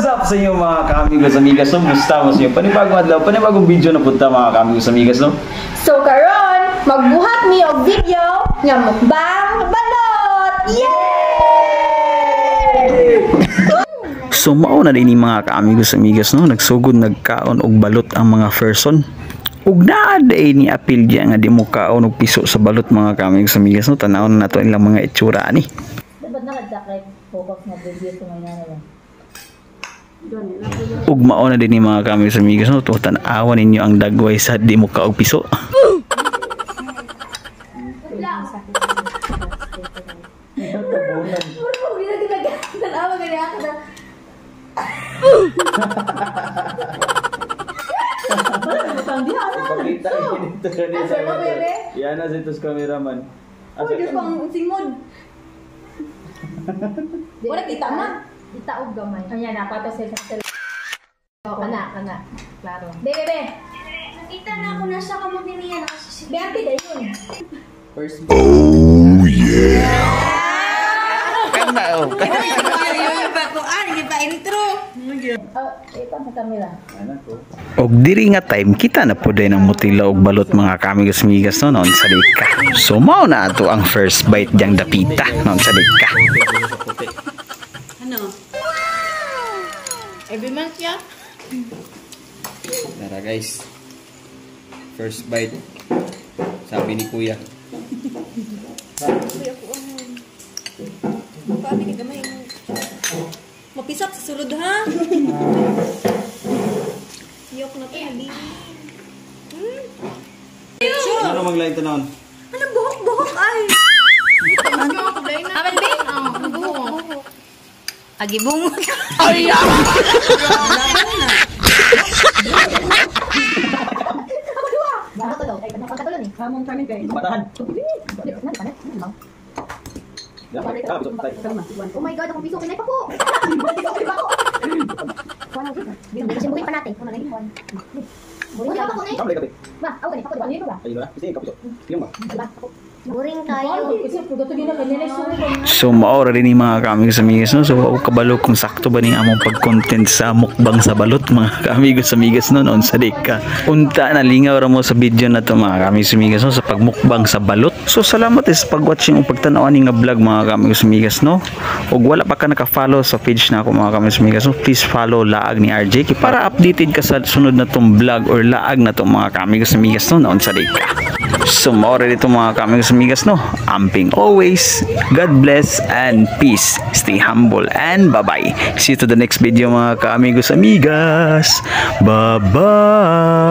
up sa inyo mga kaamigos amigas no? Musta mo sa inyo? Panibagong adlaw, panibagong video na punta mga kaamigos amigas no? So karon, magbuhat mi og video nga mukbang balot! Yay! So mao na din mga kaamigos amigas no? Nagsugod nagkaon og balot ang mga person. Ug naa day ni apil diya nga di mo kaon og piso sa balot mga kaamigos amigas no? Tanawon na to ilang mga itsura ani. Dapat nakadakay focus na video sa mga nana. Ug mao na din ni mga kaamigos amigas no? Tan-awan ninyo ang dagway sa di mo kaog piso. Yan na si tos cameraman. Oh, Diyos pang singod. Wala kita man. Kita og gamay. Anya na pato sa sel. Kana. Klaro. Bebe. Nakita na ako nasa kamotiniya nakasisi. Bebe dayon. First Oh yeah. kana oh. Ito sa camera. Og diri nga time kita na po din ang mutila og balot mga kamigos migas no noon sa dika. So mao na ato ang first bite diyang dapita noon sa dika. Ano? Every month siya? Tara guys. First bite. Sabi ni Kuya. Kuya ko ano. Paano ni gamay mo? Mapisap sa sulod ha? Yok na to habi. Ano maglain to noon? Ano buhok ay? Aman ba? Buhok. Agibungot. Ay! Bakit daw? Ay, nakakatulan eh. Hamong kami kay. Patahan. Oh my God, akong piso kinay pa po. Simbuhin pa natin. Buring pa ko na eh. Ba, ako ganito pa ko. Ano ba? Buring tayo. So maora rin yung mga kamigos amigas no. So kabalo kung sakto ba ni among pag-content sa mukbang sa balot mga kamigos amigas no noon sa dika. Unta na lingaw ra mo sa video na to mga kamigos amigas no sa pagmukbang sa balot. So salamat sa pag-watching o pagtanaw ni nga vlog mga kamigos amigas no. Ug wala pa ka naka-follow sa page na ako mga kamigos amigas no, please follow Laag ni RJ para updated ka sa sunod na tong vlog or laag na tong mga kamigos amigas no noon sa dika. So maora dito mga kamigos amigas no. Amping always. God bless and peace. Stay humble and bye-bye. See you to the next video mga ka-amigos amigas. Bye-bye.